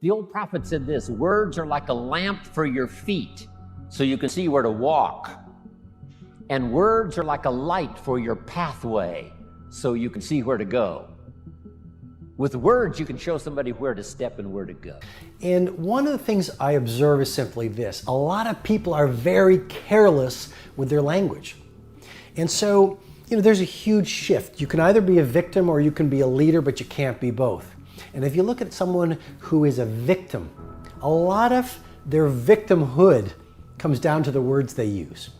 The old prophet said this: words are like a lamp for your feet, so you can see where to walk. And words are like a light for your pathway, so you can see where to go. With words, you can show somebody where to step and where to go. And one of the things I observe is simply this: a lot of people are very careless with their language. And so, there's a huge shift. You can either be a victim or you can be a leader, but you can't be both. And if you look at someone who is a victim, a lot of their victimhood comes down to the words they use.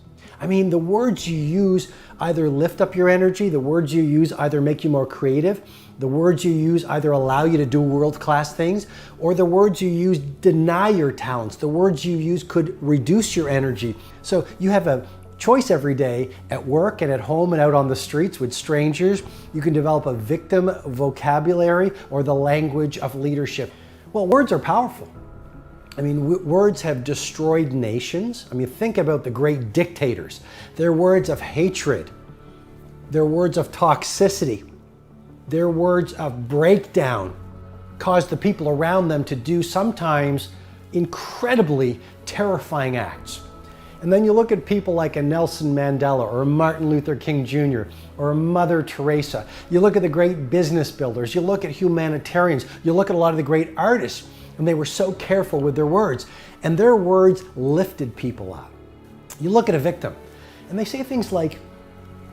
I mean, the words you use either lift up your energy, the words you use either make you more creative, the words you use either allow you to do world-class things, or the words you use deny your talents. The words you use could reduce your energy. So you have a choice every day at work and at home and out on the streets with strangers. You can develop a victim vocabulary or the language of leadership. Well, words are powerful. I mean, words have destroyed nations. I mean, think about the great dictators. Their words of hatred, their words of toxicity, their words of breakdown caused the people around them to do sometimes incredibly terrifying acts. And then you look at people like a Nelson Mandela or a Martin Luther King Jr. or a Mother Teresa. You look at the great business builders. You look at humanitarians. You look at a lot of the great artists, and they were so careful with their words. And their words lifted people up. You look at a victim, and they say things like,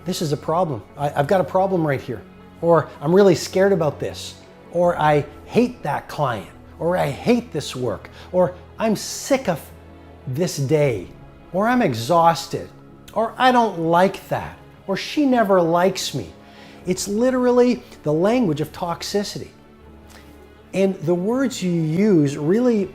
"This is a problem. I've got a problem right here." Or, "I'm really scared about this." Or, "I hate that client." Or, "I hate this work." Or, "I'm sick of this day." Or, "I'm exhausted." Or, "I don't like that." Or, "She never likes me." It's literally the language of toxicity. And the words you use really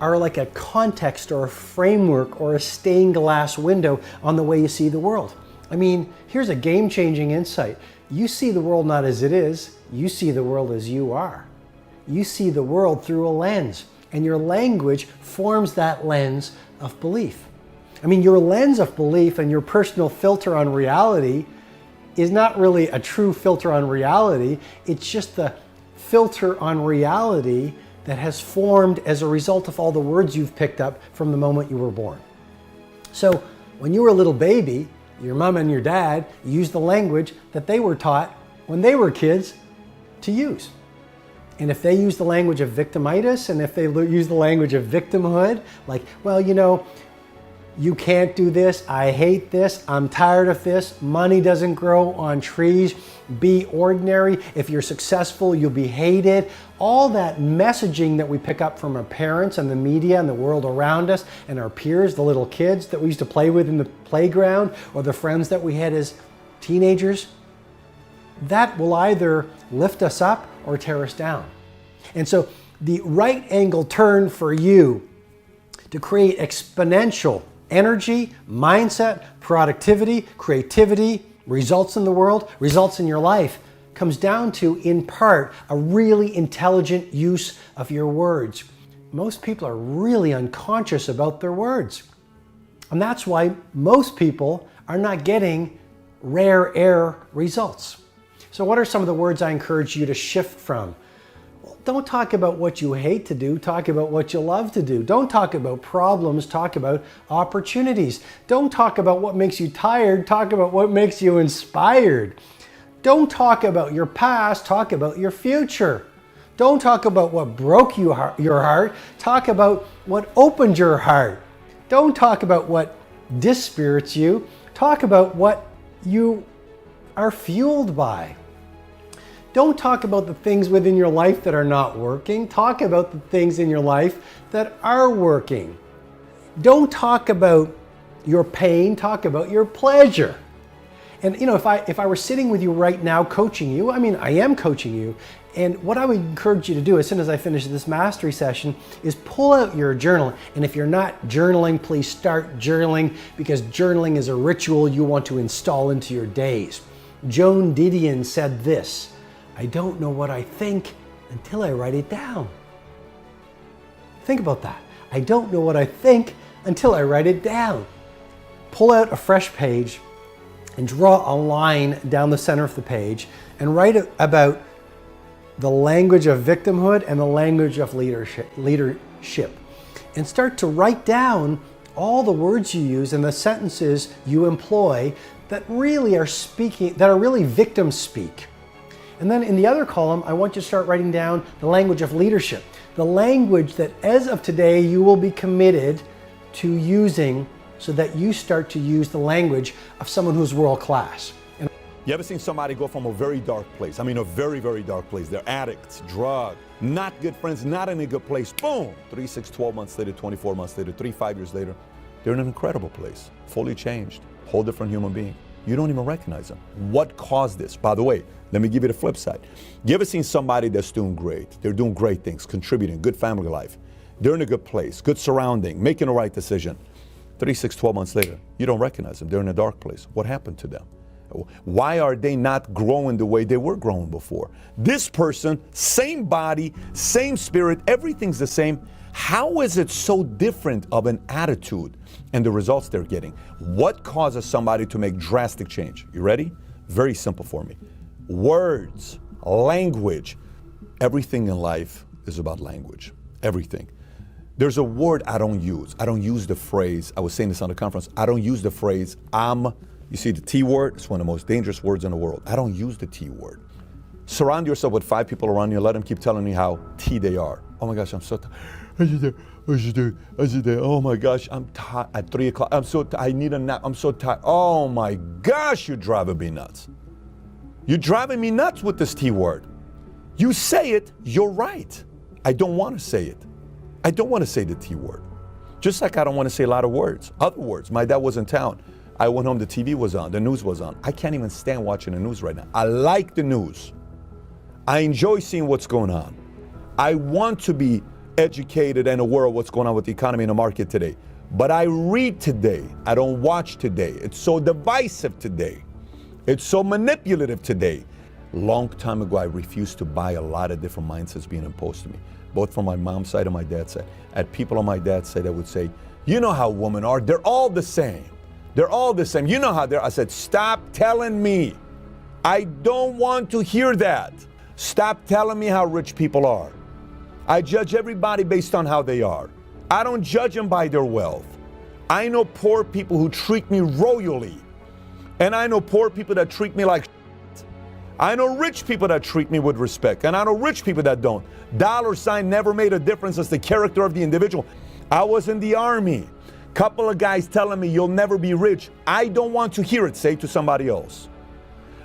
are like a context or a framework or a stained glass window on the way you see the world. I mean, here's a game-changing insight. You see the world not as it is, you see the world as you are. You see the world through a lens, and your language forms that lens of belief. I mean, your lens of belief and your personal filter on reality is not really a true filter on reality. It's just the filter on reality that has formed as a result of all the words you've picked up from the moment you were born. So when you were a little baby, your mom and your dad used the language that they were taught when they were kids to use. And if they use the language of victimitis, and if they use the language of victimhood, like, "Well, you can't do this, I hate this, I'm tired of this, money doesn't grow on trees, be ordinary, if you're successful, you'll be hated." All that messaging that we pick up from our parents and the media and the world around us and our peers, the little kids that we used to play with in the playground, or the friends that we had as teenagers, that will either lift us up or tear us down. And so the right angle turn for you to create exponential energy, mindset, productivity, creativity, results in the world, results in your life, comes down to, in part, a really intelligent use of your words. Most people are really unconscious about their words. And that's why most people are not getting rare air results. So what are some of the words I encourage you to shift from? Well, don't talk about what you hate to do, talk about what you love to do. Don't talk about problems, talk about opportunities. Don't talk about what makes you tired, talk about what makes you inspired. Don't talk about your past, talk about your future. Don't talk about what broke your heart, talk about what opened your heart. Don't talk about what dispirits you, talk about what you are fueled by. Don't talk about the things within your life that are not working. Talk about the things in your life that are working. Don't talk about your pain, talk about your pleasure. And if I were sitting with you right now coaching you, I mean, I am coaching you, and what I would encourage you to do as soon as I finish this mastery session is pull out your journal. And if you're not journaling, please start journaling, because journaling is a ritual you want to install into your days. Joan Didion said this: "I don't know what I think until I write it down." Think about that. I don't know what I think until I write it down. Pull out a fresh page and draw a line down the center of the page and write about the language of victimhood and the language of leadership. And start to write down all the words you use and the sentences you employ that really are speaking, that are really victim speak. And then in the other column, I want you to start writing down the language of leadership, the language that as of today you will be committed to using so that you start to use the language of someone who's world class. You ever seen somebody go from a very dark place? I mean, a very, very dark place. They're addicts, drug, not good friends, not in a good place. Boom! 3, 6, 12 months later, 24 months later, 3, 5 years later, they're in an incredible place, fully changed, whole different human being. You don't even recognize them. What caused this? By the way, let me give you the flip side. You ever seen somebody that's doing great? They're doing great things, contributing, good family life. They're in a good place, good surrounding, making the right decision. 3, 6, 12 months later, you don't recognize them. They're in a dark place. What happened to them? Why are they not growing the way they were growing before? This person, same body, same spirit, everything's the same. How is it so different of an attitude and the results they're getting? What causes somebody to make drastic change? You ready? Very simple for me. Words, language. Everything in life is about language. Everything. There's a word I don't use. I don't use the phrase, I was saying this on the conference, I don't use the phrase, you see the T word? It's one of the most dangerous words in the world. I don't use the T word. Surround yourself with 5 people around you and let them keep telling you how T they are. Oh my gosh, I'm so tired. Oh my gosh, I'm tired at 3 o'clock. I need a nap. I'm so tired. Oh my gosh, you're driving me nuts. You're driving me nuts with this T word. You say it, you're right. I don't want to say it. I don't want to say the T word. Just like I don't want to say a lot of words, other words. My dad was in town. I went home, the TV was on, the news was on. I can't even stand watching the news right now. I like the news. I enjoy seeing what's going on. I want to be educated and aware of what's going on with the economy and the market today. But I read today. I don't watch today. It's so divisive today. It's so manipulative today. Long time ago, I refused to buy a lot of different mindsets being imposed to me, both from my mom's side and my dad's side. I had people on my dad's side that would say, you know how women are, they're all the same. They're all the same. You know how they're. I said, stop telling me. I don't want to hear that. Stop telling me how rich people are. I judge everybody based on how they are. I don't judge them by their wealth. I know poor people who treat me royally. And I know poor people that treat me like shit. I know rich people that treat me with respect. And I know rich people that don't. Dollar sign never made a difference as the character of the individual. I was in the army. Couple of guys telling me you'll never be rich. I don't want to hear it. Say to somebody else.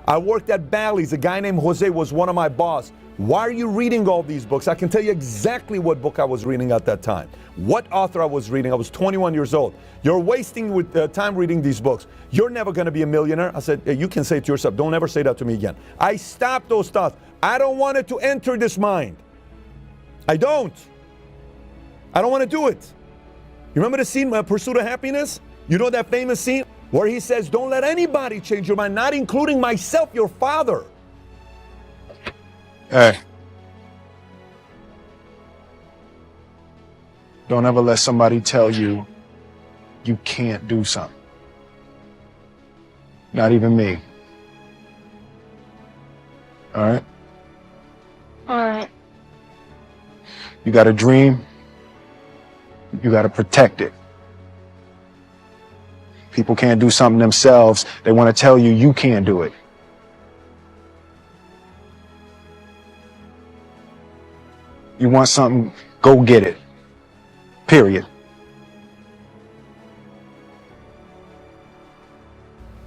I worked at Bally's. A guy named Jose was one of my boss. Why are you reading all these books? I can tell you exactly what book I was reading at that time. What author I was reading. I was 21 years old. You're wasting time reading these books. You're never going to be a millionaire. I said, hey, you can say it to yourself. Don't ever say that to me again. I stopped those thoughts. I don't want it to enter this mind. I don't want to do it. You remember the scene, Pursuit of Happiness? You know that famous scene where he says, don't let anybody change your mind, not including myself, your father. Hey. Don't ever let somebody tell you you can't do something. Not even me. All right? All right. You got a dream. You got to protect it. People can't do something themselves. They want to tell you you can't do it. You want something, go get it. Period.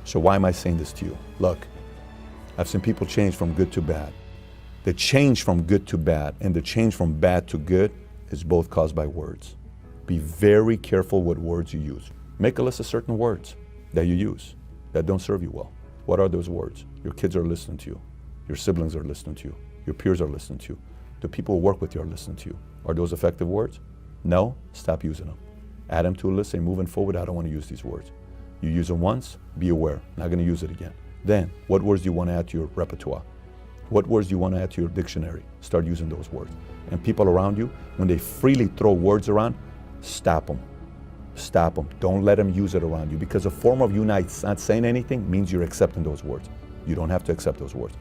So why am I saying this to you? Look, I've seen people change from good to bad. The change from good to bad and the change from bad to good is both caused by words. Be very careful what words you use. Make a list of certain words that you use that don't serve you well. What are those words? Your kids are listening to you. Your siblings are listening to you. Your peers are listening to you. The people who work with you are listening to you. Are those effective words? No? Stop using them. Add them to a list. Say, moving forward, I don't want to use these words. You use them once, be aware. Not going to use it again. Then, what words do you want to add to your repertoire? What words do you want to add to your dictionary? Start using those words. And people around you, when they freely throw words around, stop them. Stop them. Don't let them use it around you, because a form of you not saying anything means you're accepting those words. You don't have to accept those words.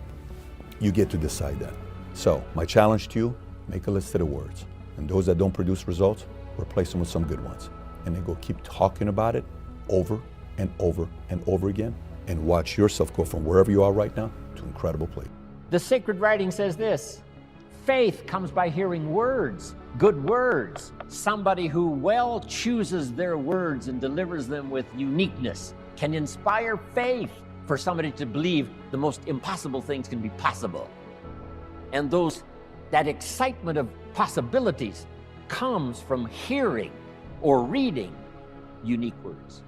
You get to decide that. So my challenge to you, make a list of the words. And those that don't produce results, replace them with some good ones. And then go keep talking about it over and over and over again, and watch yourself go from wherever you are right now to an incredible place. The sacred writing says this: faith comes by hearing words, good words. Somebody who well chooses their words and delivers them with uniqueness can inspire faith for somebody to believe the most impossible things can be possible. And that excitement of possibilities comes from hearing or reading unique words.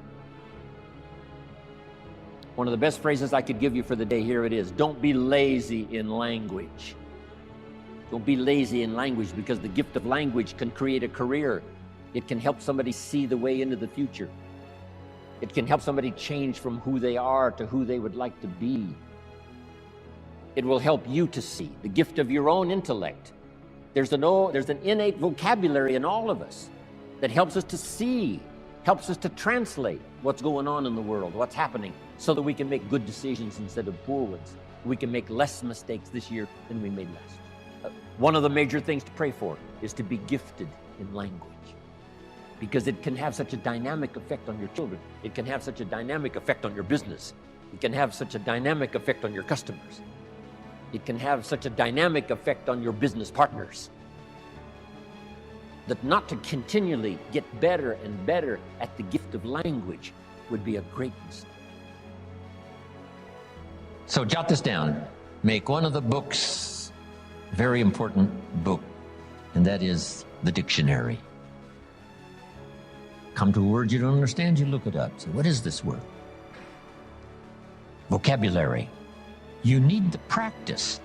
One of the best phrases I could give you for the day, here it is: don't be lazy in language. Don't be lazy in language, because the gift of language can create a career. It can help somebody see the way into the future. It can help somebody change from who they are to who they would like to be. It will help you to see the gift of your own intellect. There's an innate vocabulary in all of us that helps us to see, helps us to translate what's going on in the world, what's happening, so that we can make good decisions instead of poor ones. We can make less mistakes this year than we made last. One of the major things to pray for is to be gifted in language, because it can have such a dynamic effect on your children. It can have such a dynamic effect on your business. It can have such a dynamic effect on your customers. It can have such a dynamic effect on your business partners, that not to continually get better and better at the gift of language would be a great mistake. So jot this down. Make one of the books a very important book, and that is the dictionary. Come to a word you don't understand, you look it up. So what is this word? Vocabulary. You need the practice.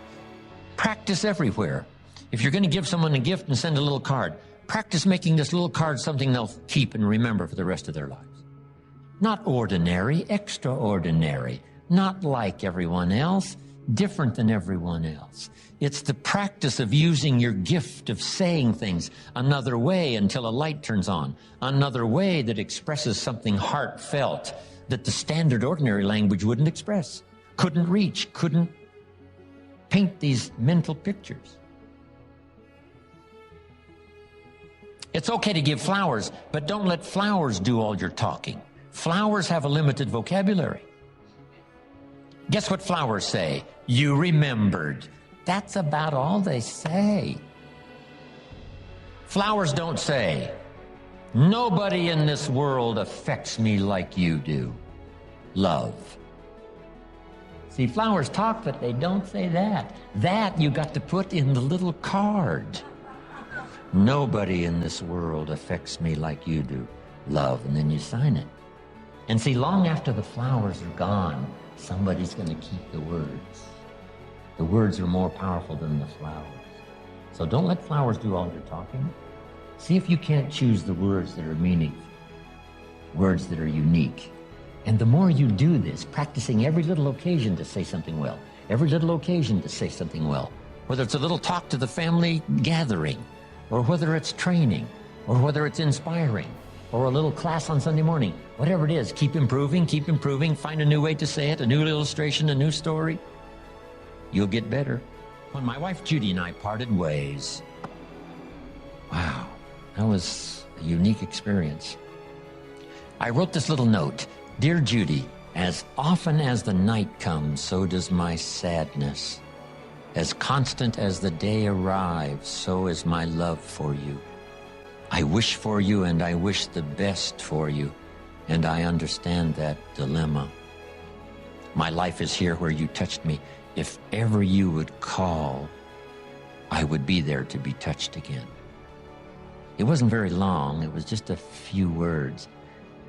Practice everywhere. If you're going to give someone a gift and send a little card, practice making this little card something they'll keep and remember for the rest of their lives. Not ordinary, extraordinary. Not like everyone else, different than everyone else. It's the practice of using your gift of saying things another way until a light turns on, another way that expresses something heartfelt that the standard ordinary language wouldn't express, couldn't reach, couldn't paint these mental pictures. It's okay to give flowers, but don't let flowers do all your talking. Flowers have a limited vocabulary. Guess what flowers say? You remembered. That's about all they say. Flowers don't say, nobody in this world affects me like you do. Love. See, flowers talk, but they don't say that. That you got to put in the little card. Nobody in this world affects me like you do. Love. And then you sign it. And see, long after the flowers are gone, somebody's going to keep the words. The words are more powerful than the flowers. So don't let flowers do all your talking. See if you can't choose the words that are meaningful, words that are unique. And the more you do this, practicing every little occasion to say something well, every little occasion to say something well, whether it's a little talk to the family gathering, or whether it's training, or whether it's inspiring, or a little class on Sunday morning, whatever it is, keep improving, find a new way to say it, a new illustration, a new story. You'll get better. When my wife Judy and I parted ways, wow, that was a unique experience. I wrote this little note: Dear Judy, as often as the night comes, so does my sadness. As constant as the day arrives, so is my love for you. I wish for you and I wish the best for you, and I understand that dilemma. My life is here where you touched me. If ever you would call, I would be there to be touched again. It wasn't very long, it was just a few words,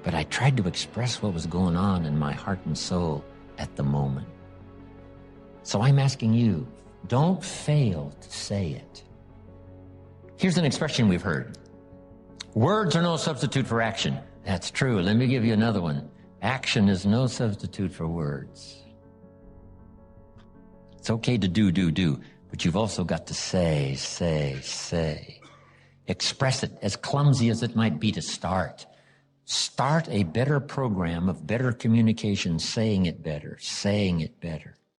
but I tried to express what was going on in my heart and soul at the moment. So I'm asking you, don't fail to say it. Here's an expression we've heard. Words are no substitute for action. That's true. Let me give you another one. Action is no substitute for words. It's okay to do, but you've also got to say. Express it, as clumsy as it might be to start. Start a better program of better communication, saying it better.